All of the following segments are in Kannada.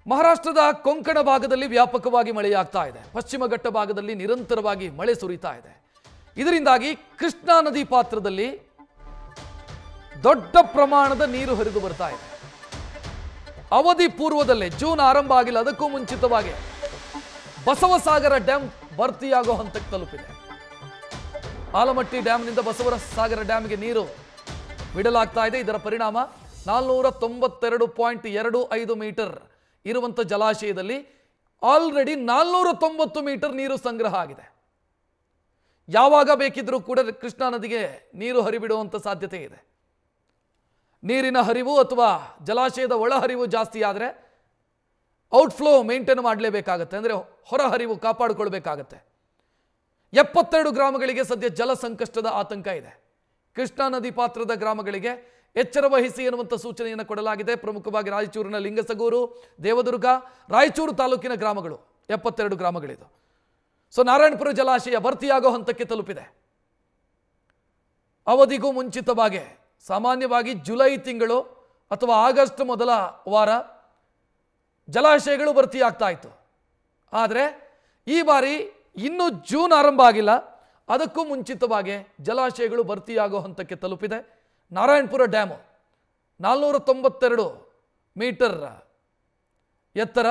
ಮಹಾರಾಷ್ಟ್ರದ ಕೊಂಕಣ ಭಾಗದಲ್ಲಿ ವ್ಯಾಪಕವಾಗಿ ಮಳೆಯಾಗ್ತಾ ಇದೆ. ಪಶ್ಚಿಮ ಘಟ್ಟ ಭಾಗದಲ್ಲಿ ನಿರಂತರವಾಗಿ ಮಳೆ ಸುರಿತಾ ಇದೆ. ಇದರಿಂದಾಗಿ ಕೃಷ್ಣಾ ನದಿ ಪಾತ್ರದಲ್ಲಿ ದೊಡ್ಡ ಪ್ರಮಾಣದ ನೀರು ಹರಿದು ಬರ್ತಾ ಇದೆ. ಅವಧಿ ಪೂರ್ವದಲ್ಲೇ ಜೂನ್ ಆರಂಭ ಆಗಿಲ್ಲ, ಅದಕ್ಕೂ ಮುಂಚಿತವಾಗಿ ಬಸವಸಾಗರ ಡ್ಯಾಮ್ ಭರ್ತಿಯಾಗೋ ಹಂತಕ್ಕೆ ತಲುಪಿದೆ. ಆಲಮಟ್ಟಿ ಡ್ಯಾಮ್ನಿಂದ ಬಸವಸಾಗರ ಡ್ಯಾಮ್ಗೆ ನೀರು ಬಿಡಲಾಗ್ತಾ ಇದೆ. ಇದರ ಪರಿಣಾಮ 492.25 ಮೀಟರ್ ಇರುವಂಥ ಜಲಾಶಯದಲ್ಲಿ ಆಲ್ರೆಡಿ 490 ಮೀಟರ್ ನೀರು ಸಂಗ್ರಹ ಆಗಿದೆ. ಯಾವಾಗ ಬೇಕಿದ್ರೂ ಕೂಡ ಕೃಷ್ಣಾ ನದಿಗೆ ನೀರು ಹರಿಬಿಡುವಂಥ ಸಾಧ್ಯತೆ ಇದೆ. ನೀರಿನ ಹರಿವು ಅಥವಾ ಜಲಾಶಯದ ಒಳಹರಿವು ಜಾಸ್ತಿ ಆದರೆ ಔಟ್ಫ್ಲೋ ಮೇಂಟೈನ್ ಮಾಡಲೇಬೇಕಾಗತ್ತೆ, ಅಂದರೆ ಹೊರಹರಿವು ಕಾಪಾಡಿಕೊಳ್ಬೇಕಾಗತ್ತೆ. 72 ಗ್ರಾಮಗಳಿಗೆ ಸದ್ಯ ಜಲ ಸಂಕಷ್ಟದ ಆತಂಕ ಇದೆ. ಕೃಷ್ಣಾ ನದಿ ಪಾತ್ರದ ಗ್ರಾಮಗಳಿಗೆ ಎಚ್ಚರ ವಹಿಸಿ ಎನ್ನುವಂಥ ಸೂಚನೆಯನ್ನು ಕೊಡಲಾಗಿದೆ. ಪ್ರಮುಖವಾಗಿ ರಾಯಚೂರಿನ ಲಿಂಗಸಗೂರು, ದೇವದುರ್ಗ, ರಾಯಚೂರು ತಾಲೂಕಿನ ಗ್ರಾಮಗಳು 72 ಗ್ರಾಮಗಳಿದು. ಸೊ ನಾರಾಯಣಪುರ ಜಲಾಶಯ ಭರ್ತಿಯಾಗೋ ಹಂತಕ್ಕೆ ತಲುಪಿದೆ. ಅವಧಿಗೂ ಮುಂಚಿತವಾಗಿ ಸಾಮಾನ್ಯವಾಗಿ ಜುಲೈ ತಿಂಗಳು ಅಥವಾ ಆಗಸ್ಟ್ ಮೊದಲ ವಾರ ಜಲಾಶಯಗಳು ಭರ್ತಿಯಾಗ್ತಾ ಇತ್ತು. ಆದರೆ ಈ ಬಾರಿ ಇನ್ನೂ ಜೂನ್ ಆರಂಭ ಆಗಿಲ್ಲ, ಅದಕ್ಕೂ ಮುಂಚಿತವಾಗಿ ಜಲಾಶಯಗಳು ಭರ್ತಿಯಾಗೋ ಹಂತಕ್ಕೆ ತಲುಪಿದೆ. ನಾರಾಯಣಪುರ ಡ್ಯಾಮು 492 ಮೀಟರ್ ಎತ್ತರ,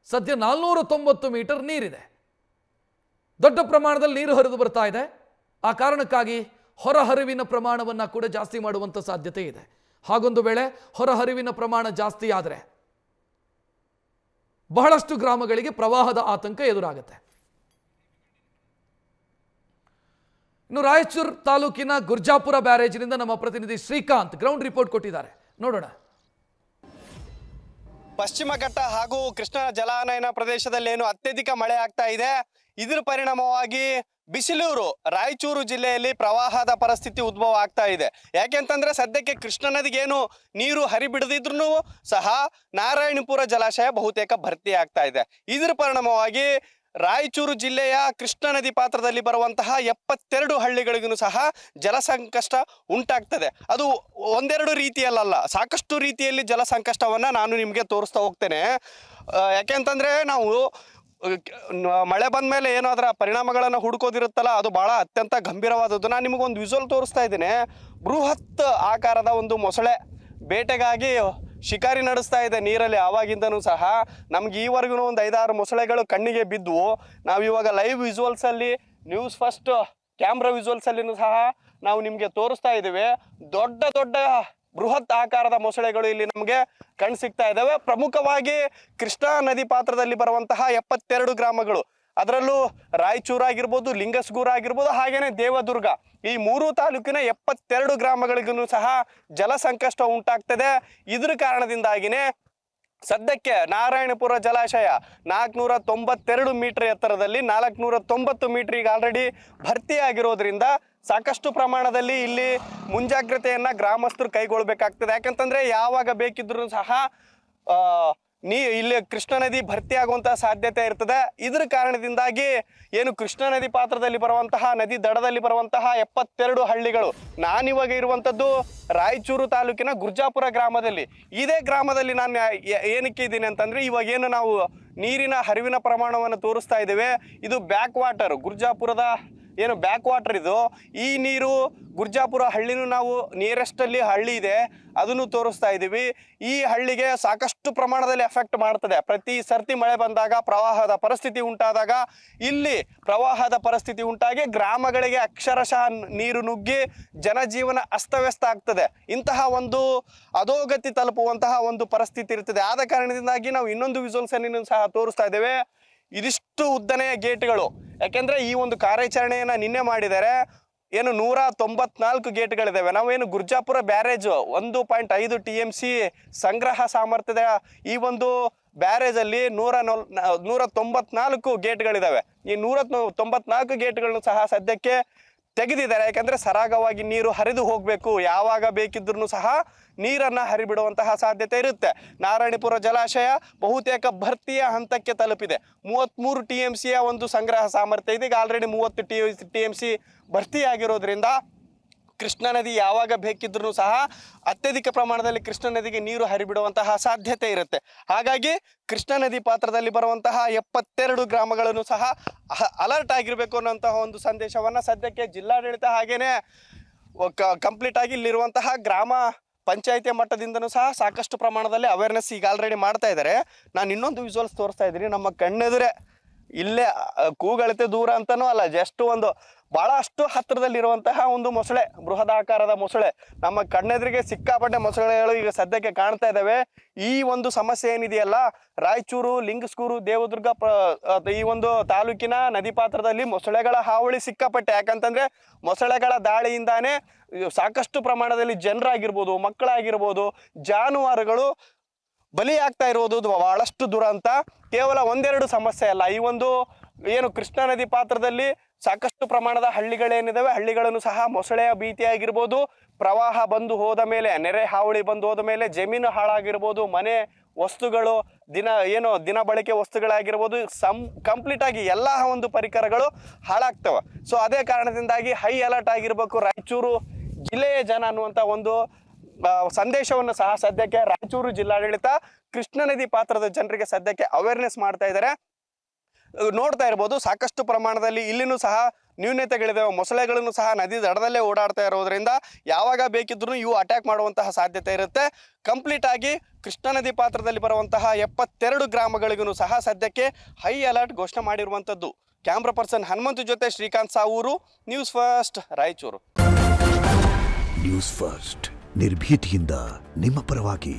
ಸದ್ಯ 490 ಮೀಟರ್ ನೀರಿದೆ. ದೊಡ್ಡ ಪ್ರಮಾಣದಲ್ಲಿ ನೀರು ಹರಿದು ಬರ್ತಾ ಇದೆ. ಆ ಕಾರಣಕ್ಕಾಗಿ ಹೊರಹರಿವಿನ ಪ್ರಮಾಣವನ್ನು ಕೂಡ ಜಾಸ್ತಿ ಮಾಡುವಂಥ ಸಾಧ್ಯತೆ ಇದೆ. ಹಾಗೊಂದು ವೇಳೆ ಹೊರಹರಿವಿನ ಪ್ರಮಾಣ ಜಾಸ್ತಿ ಆದರೆ ಬಹಳಷ್ಟು ಗ್ರಾಮಗಳಿಗೆ ಪ್ರವಾಹದ ಆತಂಕ ಎದುರಾಗುತ್ತೆ. ಇನ್ನು ರಾಯಚೂರು ತಾಲೂಕಿನ ಗುರ್ಜಾಪುರ ಬ್ಯಾರೇಜಿನಿಂದ ನಮ್ಮ ಪ್ರತಿನಿಧಿ ಶ್ರೀಕಾಂತ್ ಗ್ರೌಂಡ್ ರಿಪೋರ್ಟ್ ಕೊಟ್ಟಿದ್ದಾರೆ, ನೋಡೋಣ. ಪಶ್ಚಿಮ ಘಟ್ಟ ಹಾಗೂ ಕೃಷ್ಣಾ ಜಲಾನಯನ ಪ್ರದೇಶದಲ್ಲಿ ಏನು ಅತ್ಯಧಿಕ ಮಳೆ ಆಗ್ತಾ ಇದೆ, ಇದರ ಪರಿಣಾಮವಾಗಿ ಬಿಸಿಲೂರು ರಾಯಚೂರು ಜಿಲ್ಲೆಯಲ್ಲಿ ಪ್ರವಾಹದ ಪರಿಸ್ಥಿತಿ ಉದ್ಭವ ಆಗ್ತಾ ಇದೆ. ಯಾಕೆಂತಂದ್ರೆ ಸದ್ಯಕ್ಕೆ ಕೃಷ್ಣಾ ನದಿಗೇನು ನೀರು ಹರಿಬಿಡದಿದ್ರೂ ಸಹ ನಾರಾಯಣಪುರ ಜಲಾಶಯ ಬಹುತೇಕ ಭರ್ತಿ ಆಗ್ತಾ ಇದೆ. ಇದರ ಪರಿಣಾಮವಾಗಿ ರಾಯಚೂರು ಜಿಲ್ಲೆಯ ಕೃಷ್ಣಾ ನದಿ ಪಾತ್ರದಲ್ಲಿ ಬರುವಂತಹ 72 ಹಳ್ಳಿಗಳಿಗೂ ಸಹ ಜಲ ಸಂಕಷ್ಟ ಉಂಟಾಗ್ತದೆ. ಅದು ಒಂದೆರಡು ರೀತಿಯಲ್ಲ, ಸಾಕಷ್ಟು ರೀತಿಯಲ್ಲಿ ಜಲ ಸಂಕಷ್ಟವನ್ನು ನಾನು ನಿಮಗೆ ತೋರಿಸ್ತಾ ಹೋಗ್ತೇನೆ. ಯಾಕೆಂತಂದ್ರೆ ನಾವು ಮಳೆ ಬಂದ ಮೇಲೆ ಏನೋ ಅದರ ಪರಿಣಾಮಗಳನ್ನು ಹುಡುಕೋದಿರುತ್ತಲ್ಲ, ಅದು ಬಹಳ ಅತ್ಯಂತ ಗಂಭೀರವಾದದ್ದು. ನಾನು ನಿಮಗೊಂದು ವಿಜುವಲ್ ತೋರಿಸ್ತಾ ಇದ್ದೇನೆ. ಬೃಹತ್ ಆಕಾರದ ಒಂದು ಮೊಸಳೆ ಬೇಟೆಗಾಗಿ ಶಿಕಾರಿ ನಡೆಸ್ತಾ ಇದೆ ನೀರಲ್ಲಿ. ಆವಾಗಿಂದನೂ ಸಹ ನಮ್ಗೆ ಈವರೆಗೂ ಒಂದು 5-6 ಮೊಸಳೆಗಳು ಕಣ್ಣಿಗೆ ಬಿದ್ವು. ನಾವಿವಾಗ ಲೈವ್ ವಿಜುವಲ್ಸಲ್ಲಿ ನ್ಯೂಸ್ ಫಸ್ಟ್ ಕ್ಯಾಮ್ರಾ ವಿಜುವಲ್ಸಲ್ಲಿನೂ ಸಹ ನಾವು ನಿಮಗೆ ತೋರಿಸ್ತಾ ಇದ್ದೀವಿ. ದೊಡ್ಡ ದೊಡ್ಡ ಬೃಹತ್ ಆಕಾರದ ಮೊಸಳೆಗಳು ಇಲ್ಲಿ ನಮಗೆ ಕಣ್ ಸಿಗ್ತಾ ಇದ್ದಾವೆ. ಪ್ರಮುಖವಾಗಿ ಕೃಷ್ಣಾ ನದಿ ಪಾತ್ರದಲ್ಲಿ ಬರುವಂತಹ 72 ಗ್ರಾಮಗಳು, ಅದರಲ್ಲೂ ರಾಯಚೂರು ಆಗಿರ್ಬೋದು, ಲಿಂಗಸಗೂರು ಆಗಿರ್ಬೋದು, ಹಾಗೇನೆ ದೇವದುರ್ಗ, ಈ 3 ತಾಲೂಕಿನ 72 ಗ್ರಾಮಗಳಿಗೂ ಸಹ ಜಲ ಸಂಕಷ್ಟ ಉಂಟಾಗ್ತದೆ. ಇದ್ರ ಕಾರಣದಿಂದಾಗಿನೇ ಸದ್ಯಕ್ಕೆ ನಾರಾಯಣಪುರ ಜಲಾಶಯ 492 ಮೀಟರ್ ಎತ್ತರದಲ್ಲಿ 490 ಮೀಟರ್ ಈಗ ಆಲ್ರೆಡಿ ಭರ್ತಿಯಾಗಿರೋದ್ರಿಂದ ಸಾಕಷ್ಟು ಪ್ರಮಾಣದಲ್ಲಿ ಇಲ್ಲಿ ಮುಂಜಾಗ್ರತೆಯನ್ನ ಗ್ರಾಮಸ್ಥರು ಕೈಗೊಳ್ಳಬೇಕಾಗ್ತದೆ. ಯಾಕಂತಂದ್ರೆ ಯಾವಾಗ ಬೇಕಿದ್ರೂ ಸಹ ಇಲ್ಲಿ ಕೃಷ್ಣಾ ನದಿ ಭರ್ತಿಯಾಗುವಂತಹ ಸಾಧ್ಯತೆ ಇರ್ತದೆ. ಇದರ ಕಾರಣದಿಂದಾಗಿ ಏನು ಕೃಷ್ಣಾ ನದಿ ಪಾತ್ರದಲ್ಲಿ ಬರುವಂತಹ ನದಿ ದಡದಲ್ಲಿ ಬರುವಂತಹ 72 ಹಳ್ಳಿಗಳು, ನಾನಿವಾಗ ಇರುವಂಥದ್ದು ರಾಯಚೂರು ತಾಲೂಕಿನ ಗುರ್ಜಾಪುರ ಗ್ರಾಮದಲ್ಲಿ. ಇದೇ ಗ್ರಾಮದಲ್ಲಿ ನಾನು ಏನಕ್ಕೆ ಇದ್ದೀನಿ ಅಂತಂದ್ರೆ, ಇವಾಗ ಏನು ನಾವು ನೀರಿನ ಹರಿವಿನ ಪ್ರಮಾಣವನ್ನು ತೋರಿಸ್ತಾ ಇದ್ದೇವೆ, ಇದು ಬ್ಯಾಕ್ ವಾಟರ್, ಗುರ್ಜಾಪುರದ ಏನು ಬ್ಯಾಕ್ ವಾಟರ್ ಇದು. ಈ ನೀರು ಗುರ್ಜಾಪುರ ಹಳ್ಳಿನೂ ನಾವು ನಿಯರೆಸ್ಟಲ್ಲಿ ಹಳ್ಳಿ ಇದೆ, ಅದನ್ನು ತೋರಿಸ್ತಾ ಇದ್ದೀವಿ. ಈ ಹಳ್ಳಿಗೆ ಸಾಕಷ್ಟು ಪ್ರಮಾಣದಲ್ಲಿ ಎಫೆಕ್ಟ್ ಮಾಡ್ತದೆ. ಪ್ರತಿ ಸರ್ತಿ ಮಳೆ ಬಂದಾಗ ಪ್ರವಾಹದ ಪರಿಸ್ಥಿತಿ ಉಂಟಾದಾಗ ಇಲ್ಲಿ ಪ್ರವಾಹದ ಪರಿಸ್ಥಿತಿ ಉಂಟಾಗಿ ಗ್ರಾಮಗಳಿಗೆ ಅಕ್ಷರಶಃ ನೀರು ನುಗ್ಗಿ ಜನಜೀವನ ಅಸ್ತವ್ಯಸ್ತ ಆಗ್ತದೆ. ಇಂತಹ ಒಂದು ಅಧೋಗತಿ ತಲುಪುವಂತಹ ಒಂದು ಪರಿಸ್ಥಿತಿ ಇರ್ತದೆ. ಆದ ಕಾರಣದಿಂದಾಗಿ ನಾವು ಇನ್ನೊಂದು ವಿಜುವಲ್ಸನ್ನು ಸಹ ತೋರಿಸ್ತಾ ಇದ್ದೇವೆ. ಇದಿಷ್ಟು ಉದ್ದನೆಯ ಗೇಟ್ಗಳು, ಯಾಕೆಂದ್ರೆ ಈ ಒಂದು ಕಾರ್ಯಾಚರಣೆಯನ್ನ ನಿನ್ನೆ ಮಾಡಿದ್ದಾರೆ. ಏನು 194 ಗೇಟ್ಗಳಿದ್ದಾವೆ. ನಾವೇನು ಗುರ್ಜಾಪುರ ಬ್ಯಾರೇಜ್ 1.5 TMC ಸಂಗ್ರಹ ಸಾಮರ್ಥ್ಯದ ಈ ಒಂದು ಬ್ಯಾರೇಜ್ ಅಲ್ಲಿ 194 ಗೇಟ್ಗಳಿದ್ದಾವೆ. ಈ 194 ಗೇಟ್ಗಳನ್ನು ಸಹ ಸದ್ಯಕ್ಕೆ ತೆಗೆದಿದ್ದಾರೆ. ಯಾಕಂದ್ರೆ ಸರಾಗವಾಗಿ ನೀರು ಹರಿದು ಹೋಗಬೇಕು, ಯಾವಾಗ ಬೇಕಿದ್ರೂ ಸಹ ನೀರನ್ನು ಹರಿಬಿಡುವಂತಹ ಸಾಧ್ಯತೆ ಇರುತ್ತೆ. ನಾರಾಯಣಪುರ ಜಲಾಶಯ ಬಹುತೇಕ ಭರ್ತಿಯ ಹಂತಕ್ಕೆ ತಲುಪಿದೆ. 33 TMCಯ ಒಂದು ಸಂಗ್ರಹ ಸಾಮರ್ಥ್ಯ ಇದೆ. ಈಗ ಆಲ್ರೆಡಿ 30 TMC ಭರ್ತಿಯಾಗಿರೋದ್ರಿಂದ ಕೃಷ್ಣಾ ನದಿ ಯಾವಾಗ ಬೇಕಿದ್ರೂ ಸಹ ಅತ್ಯಧಿಕ ಪ್ರಮಾಣದಲ್ಲಿ ಕೃಷ್ಣಾ ನದಿಗೆ ನೀರು ಹರಿಬಿಡುವಂತಹ ಸಾಧ್ಯತೆ ಇರುತ್ತೆ. ಹಾಗಾಗಿ ಕೃಷ್ಣಾ ನದಿ ಪಾತ್ರದಲ್ಲಿ ಬರುವಂತಹ 72 ಗ್ರಾಮಗಳನ್ನು ಸಹ ಅಲರ್ಟ್ ಆಗಿರಬೇಕು ಅನ್ನೋಂತಹ ಒಂದು ಸಂದೇಶವನ್ನು ಸದ್ಯಕ್ಕೆ ಜಿಲ್ಲಾಡಳಿತ ಹಾಗೇನೆ ಕಂಪ್ಲೀಟ್ ಆಗಿ ಇಲ್ಲಿರುವಂತಹ ಗ್ರಾಮ ಪಂಚಾಯಿತಿಯ ಮಟ್ಟದಿಂದನೂ ಸಹ ಸಾಕಷ್ಟು ಪ್ರಮಾಣದಲ್ಲಿ ಅವೇರ್ನೆಸ್ ಈಗ ಆಲ್ರೆಡಿ ಮಾಡ್ತಾ ಇದ್ದಾರೆ. ನಾನು ಇನ್ನೊಂದು ವಿಜುವಲ್ಸ್ ತೋರಿಸ್ತಾ ಇದ್ದೀನಿ. ನಮ್ಮ ಕಣ್ಣೆದುರೇ ಇಲ್ಲೇ ಕೂಗಳತೆ ದೂರ ಅಂತನೂ ಅಲ್ಲ, ಜಸ್ಟ್ ಒಂದು ಬಹಳಷ್ಟು ಹತ್ತಿರದಲ್ಲಿರುವಂತಹ ಒಂದು ಮೊಸಳೆ, ಬೃಹದಾಕಾರದ ಮೊಸಳೆ, ನಮ್ಮ ಕಣ್ಣೆದುರಿಗೆ ಸಿಕ್ಕಾಪಟ್ಟೆ ಮೊಸಳೆಗಳು ಈಗ ಸದ್ಯಕ್ಕೆ ಕಾಣ್ತಾ ಇದ್ದಾವೆ. ಈ ಒಂದು ಸಮಸ್ಯೆ ಏನಿದೆಯಲ್ಲ, ರಾಯಚೂರು, ಲಿಂಗಸ್ಕೂರು, ದೇವದುರ್ಗ ಈ ಒಂದು ತಾಲೂಕಿನ ನದಿ ಪಾತ್ರದಲ್ಲಿ ಮೊಸಳೆಗಳ ಹಾವಳಿ ಸಿಕ್ಕಾಪಟ್ಟೆ. ಯಾಕಂತಂದ್ರೆ ಮೊಸಳೆಗಳ ದಾಳಿಯಿಂದಾನೇ ಸಾಕಷ್ಟು ಪ್ರಮಾಣದಲ್ಲಿ ಜನರಾಗಿರ್ಬೋದು, ಮಕ್ಕಳಾಗಿರ್ಬೋದು, ಜಾನುವಾರುಗಳು ಬಲಿಯಾಗ್ತಾ ಇರುವುದು ಬಹಳಷ್ಟು ದುರಂತ. ಕೇವಲ ಒಂದೆರಡು ಸಮಸ್ಯೆ ಅಲ್ಲ, ಈ ಒಂದು ಏನು ಕೃಷ್ಣಾ ನದಿ ಪಾತ್ರದಲ್ಲಿ ಸಾಕಷ್ಟು ಪ್ರಮಾಣದ ಹಳ್ಳಿಗಳೇನಿದಾವೆ, ಹಳ್ಳಿಗಳನ್ನು ಸಹ ಮೊಸಳೆಯ ಭೀತಿಯಾಗಿರ್ಬೋದು, ಪ್ರವಾಹ ಬಂದು ಹೋದ ಮೇಲೆ, ನೆರೆ ಹಾವಳಿ ಬಂದು ಹೋದ ಮೇಲೆ ಜಮೀನು ಹಾಳಾಗಿರ್ಬೋದು, ಮನೆ ವಸ್ತುಗಳು, ದಿನ ಬಳಕೆ ವಸ್ತುಗಳಾಗಿರ್ಬೋದು, ಕಂಪ್ಲೀಟ್ ಆಗಿ ಎಲ್ಲ ಒಂದು ಪರಿಕರಗಳು ಹಾಳಾಗ್ತವೆ. ಸೊ ಅದೇ ಕಾರಣದಿಂದಾಗಿ ಹೈ ಅಲರ್ಟ್ ಆಗಿರ್ಬೇಕು ರಾಯಚೂರು ಜಿಲ್ಲೆಯ ಜನ ಅನ್ನುವಂಥ ಒಂದು ಸಂದೇಶವನ್ನು ಸಹ ಸದ್ಯಕ್ಕೆ ರಾಯಚೂರು ಜಿಲ್ಲಾಡಳಿತ ಕೃಷ್ಣಾ ನದಿ ಪಾತ್ರದ ಜನರಿಗೆ ಸದ್ಯಕ್ಕೆ ಅವೇರ್ನೆಸ್ ಮಾಡ್ತಾ ಇದ್ದಾರೆ. ನೋಡ್ತಾ ಇರ್ಬೋದು, ಸಾಕಷ್ಟು ಪ್ರಮಾಣದಲ್ಲಿ ಇಲ್ಲಿನೂ ಸಹ ನ್ಯೂನತೆಗಳಿದಾವೆ. ಮೊಸಳೆಗಳನ್ನು ಸಹ ನದಿ ದಡದಲ್ಲೇ ಓಡಾಡ್ತಾ ಇರೋದ್ರಿಂದ ಯಾವಾಗ ಬೇಕಿದ್ರೂ ಇವು ಅಟ್ಯಾಕ್ ಮಾಡುವಂತಹ ಸಾಧ್ಯತೆ ಇರುತ್ತೆ. ಕಂಪ್ಲೀಟ್ ಆಗಿ ಕೃಷ್ಣಾ ನದಿ ಪಾತ್ರದಲ್ಲಿ ಬರುವಂತಹ 72 ಗ್ರಾಮಗಳಿಗೂ ಸಹ ಸದ್ಯಕ್ಕೆ ಹೈ ಅಲರ್ಟ್ ಘೋಷಣೆ ಮಾಡಿರುವಂಥದ್ದು. ಕ್ಯಾಮ್ರಾ ಪರ್ಸನ್ ಹನುಮಂತು ಜೊತೆ Srikanth Savooru, news first, Raichur. News first, ನಿರ್ಭೀತಿಯಿಂದ ನಿಮ್ಮ ಪರವಾಗಿ.